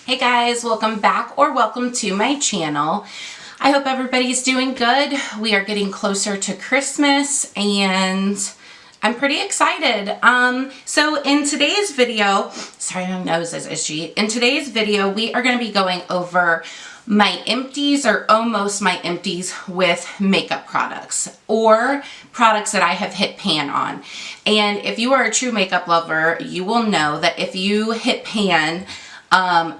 Hey guys, welcome back or welcome to my channel. I hope everybody's doing good. We are getting closer to Christmas and I'm pretty excited. So in today's video, sorry my nose is itchy. In today's video, we are going to be going over my empties or almost my empties with makeup products or products that I have hit pan on. And if you are a true makeup lover, you will know that if you hit pan,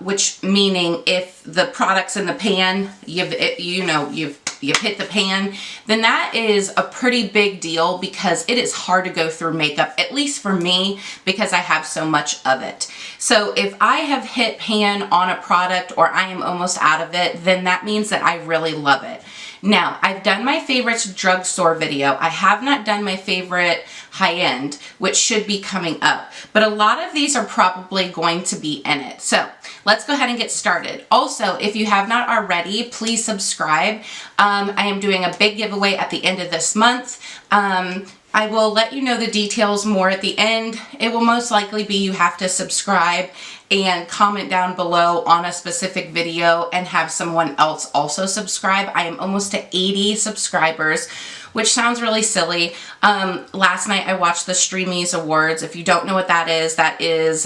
which meaning if the product's in the pan, you've hit the pan, then that is a pretty big deal because it is hard to go through makeup, at least for me, because I have so much of it. So if I have hit pan on a product or I am almost out of it, then that means that I really love it. Now, I've done my favorites drugstore video. I have not done my favorite high-end, which should be coming up. But a lot of these are probably going to be in it. So let's go ahead and get started. Also, if you have not already, please subscribe. I am doing a big giveaway at the end of this month. I will let you know the details more at the end. It will most likely be you have to subscribe and comment down below on a specific video and have someone else also subscribe. I am almost to 80 subscribers, which sounds really silly. Last night I watched the Streamies Awards. If you don't know what that is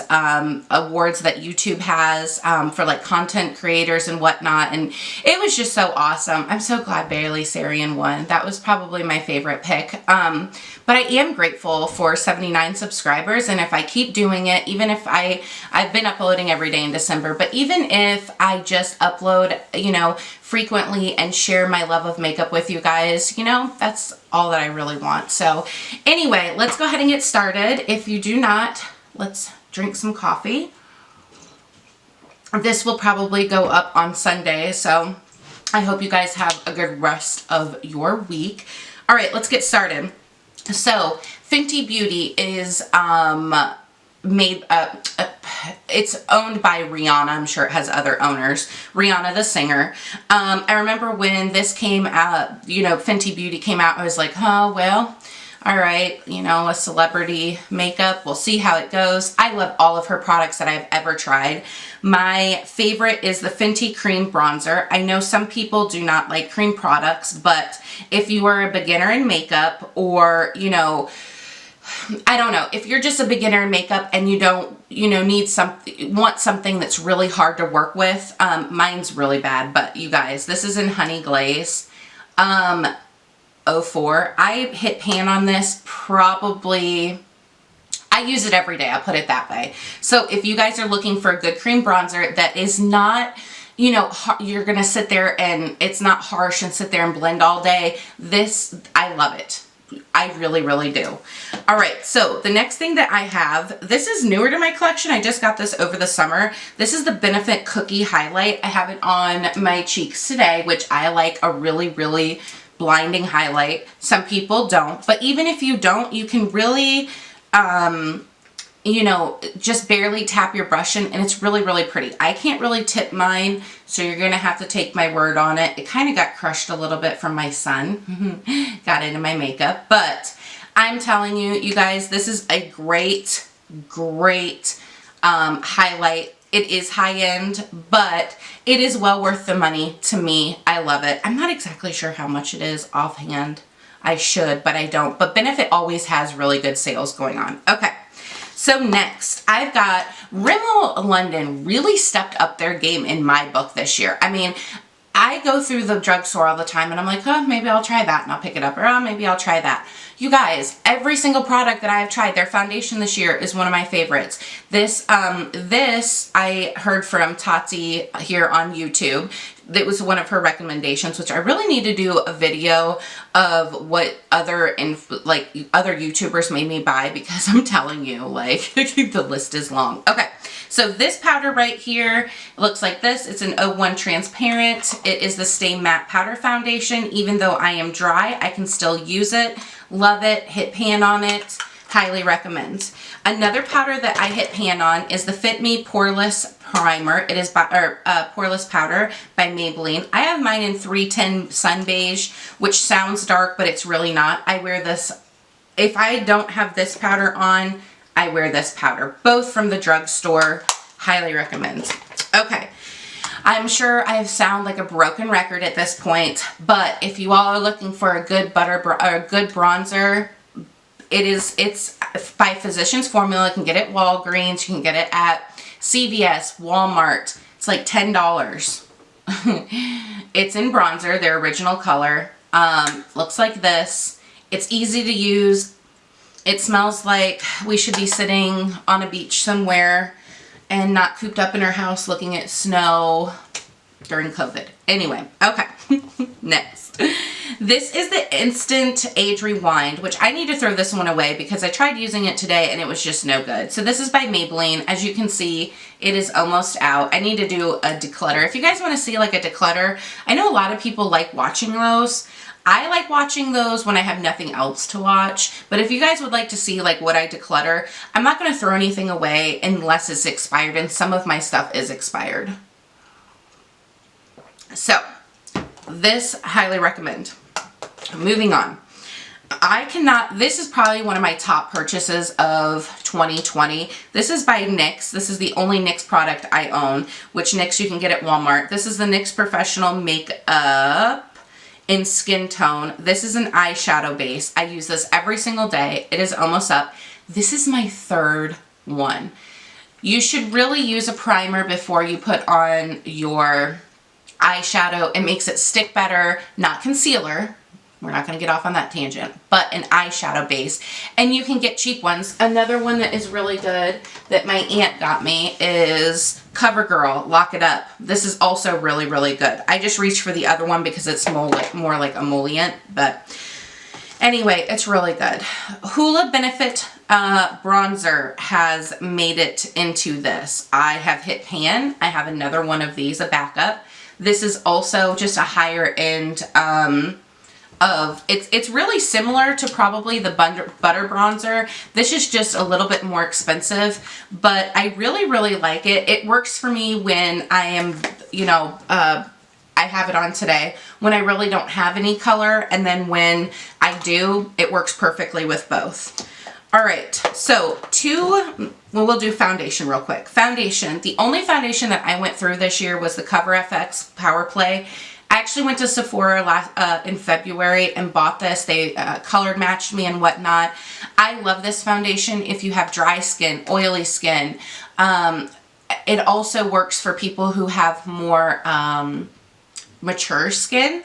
awards that YouTube has for like content creators and whatnot. And it was just so awesome. I'm so glad Bailey Sarian won. That was probably my favorite pick. But I am grateful for 79 subscribers. And if I keep doing it, even if I've been uploading every day in December, but even if I just upload, frequently and share my love of makeup with you guys, that's all that I really want. So anyway, let's go ahead and get started. If you do not, let's drink some coffee. This will probably go up on Sunday, so I hope you guys have a good rest of your week. All right, let's get started. So Fenty Beauty is it's owned by Rihanna. I'm sure it has other owners. Rihanna, the singer. I remember when this came out, Fenty Beauty came out, I was like, oh, well, all right, a celebrity makeup. We'll see how it goes. I love all of her products that I've ever tried. My favorite is the Fenty Cream Bronzer. I know some people do not like cream products, but if you are a beginner in makeup or, I don't know, if you're just a beginner in makeup and you don't, want something that's really hard to work with, mine's really bad, but you guys, this is in Honey Glaze 04. I hit pan on this probably, I use it every day, I'll put it that way. So if you guys are looking for a good cream bronzer that is not, you're gonna sit there and it's not harsh and sit there and blend all day, this, I love it. I really, really do. All right, so the next thing that I have, this is newer to my collection. I just got this over the summer. This is the Benefit Cookie Highlight. I have it on my cheeks today, which I like a really, really blinding highlight. Some people don't, but even if you don't, you can really, just barely tap your brush in and it's really, really pretty. I can't really tip mine, so you're going to have to take my word on it. It kind of got crushed a little bit from my son. Got into my makeup, but I'm telling you, you guys, this is a great, great highlight. It is high-end, but it is well worth the money to me. I love it. I'm not exactly sure how much it is offhand. I should, but I don't. But Benefit always has really good sales going on. Okay. So next, I've got Rimmel London really stepped up their game in my book this year. I mean, I go through the drugstore all the time and I'm like, oh, maybe I'll try that and I'll pick it up, or oh, maybe I'll try that. You guys, every single product that I have tried, their foundation this year is one of my favorites. This I heard from Tati here on YouTube. That was one of her recommendations, which I really need to do a video of what other YouTubers made me buy, because I'm telling you, like, the list is long. Okay, so this powder right here looks like this. It's an 01 transparent. It is the Stay Matte Powder Foundation. Even though I am dry, I can still use it. Love it. Hit pan on it. Highly recommend. Another powder that I hit pan on is the Fit Me Poreless Primer. It is Poreless Powder by Maybelline. I have mine in 310 Sun Beige, which sounds dark, but it's really not. I wear this, if I don't have this powder on, I wear this powder. Both from the drugstore. Highly recommend. Okay, I'm sure I sound like a broken record at this point, but if you all are looking for a good bronzer, it's by Physicians Formula. You can get it at Walgreens, you can get it at CVS, Walmart. It's like $10. It's in bronzer, their original color. Looks like this. It's easy to use. It smells like we should be sitting on a beach somewhere and not cooped up in our house looking at snow during COVID. Anyway, okay. Next. This is the Instant Age Rewind, which I need to throw this one away because I tried using it today and it was just no good. So this is by Maybelline. As you can see, it is almost out. I need to do a declutter. If you guys want to see like a declutter, I know a lot of people like watching those. I like watching those when I have nothing else to watch, but if you guys would like to see like what I declutter, I'm not going to throw anything away unless it's expired, and some of my stuff is expired. So, this highly recommend. Moving on. This is probably one of my top purchases of 2020. This is by NYX. This is the only NYX product I own, which NYX you can get at Walmart. This is the NYX Professional Makeup in Skin Tone. This is an eyeshadow base. I use this every single day. It is almost up. This is my third one. You should really use a primer before you put on your eyeshadow. It makes it stick better, not concealer. We're not going to get off on that tangent, but an eyeshadow base. And you can get cheap ones. Another one that is really good that my aunt got me is CoverGirl Lock It Up. This is also really, really good. I just reached for the other one because it's more like emollient, but anyway, it's really good. Hoola Benefit Bronzer has made it into this. I have hit pan. I have another one of these, a backup. This is also just a higher end it's really similar to probably the butter bronzer. This is just a little bit more expensive, but I really, really like it. It works for me when I am, I have it on today, when I really don't have any color, and then when I do, it works perfectly with both. All right, so we'll do foundation real quick. Foundation, the only foundation that I went through this year was the Cover FX Power Play. I actually went to Sephora in February and bought this. They colored matched me and whatnot. I love this foundation if you have dry skin, oily skin. It also works for people who have more mature skin.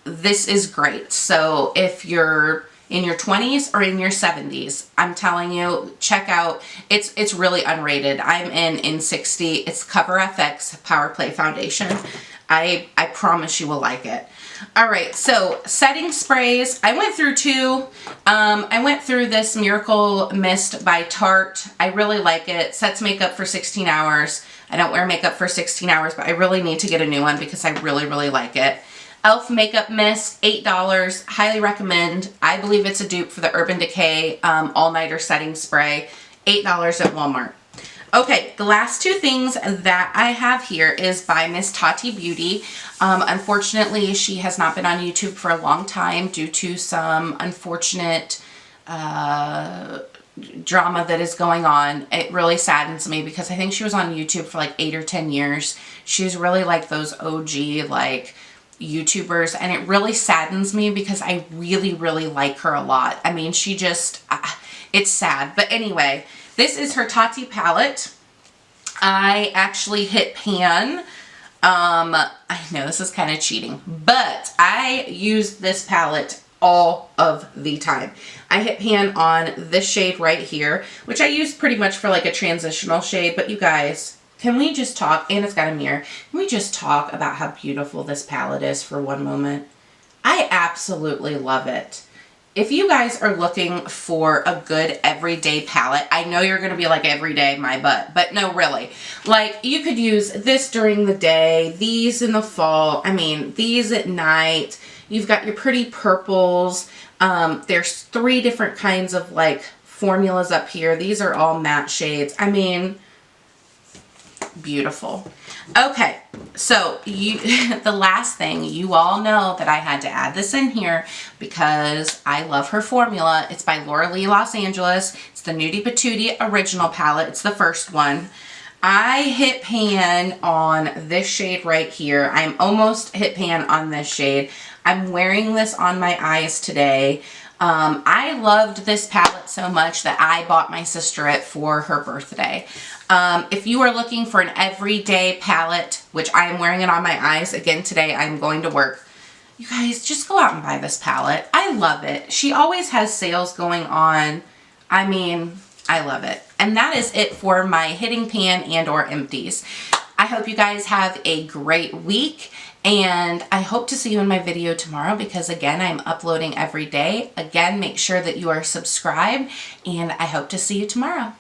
This is great. So if you're in your 20s or in your 70s, I'm telling you, check out, it's really unrated. I'm in 60. It's Cover FX Power Play Foundation. I promise you will like it. All right, so setting sprays. I went through two. I went through this Miracle Mist by Tarte. I really like it. Sets makeup for 16 hours. I don't wear makeup for 16 hours, but I really need to get a new one because I really, really like it. e.l.f. Makeup Mist, $8. Highly recommend. I believe it's a dupe for the Urban Decay All-Nighter Setting Spray. $8 at Walmart. Okay, the last two things that I have here is by Miss Tati Beauty. Unfortunately, she has not been on YouTube for a long time due to some unfortunate drama that is going on. It really saddens me because I think she was on YouTube for like 8 or 10 years. She's really like those OG like YouTubers, and it really saddens me because I really, really like her a lot. I mean, she just, it's sad. But anyway, this is her Tati palette. I actually hit pan. I know this is kind of cheating, but I use this palette all of the time. I hit pan on this shade right here, which I use pretty much for like a transitional shade, but you guys, can we just talk, and it's got a mirror, can we just talk about how beautiful this palette is for one moment? I absolutely love it. If you guys are looking for a good everyday palette, I know you're going to be like, everyday, my butt, but no, really. Like, you could use this during the day, these in the fall, I mean, these at night. You've got your pretty purples. There's 3 different kinds of, like, formulas up here. These are all matte shades. I mean, beautiful. Okay, so the last thing, you all know that I had to add this in here because I love her formula. It's by Laura Lee Los Angeles. It's the Nudie Patootie Original Palette. It's the first one. I hit pan on this shade right here. I'm almost hit pan on this shade. I'm wearing this on my eyes today. I loved this palette so much that I bought my sister it for her birthday. If you are looking for an everyday palette, which I am wearing it on my eyes again today, I'm going to work. You guys, just go out and buy this palette. I love it. She always has sales going on. I mean, I love it. And that is it for my hitting pan and or empties. I hope you guys have a great week, and I hope to see you in my video tomorrow because again, I'm uploading every day. Again, make sure that you are subscribed, and I hope to see you tomorrow.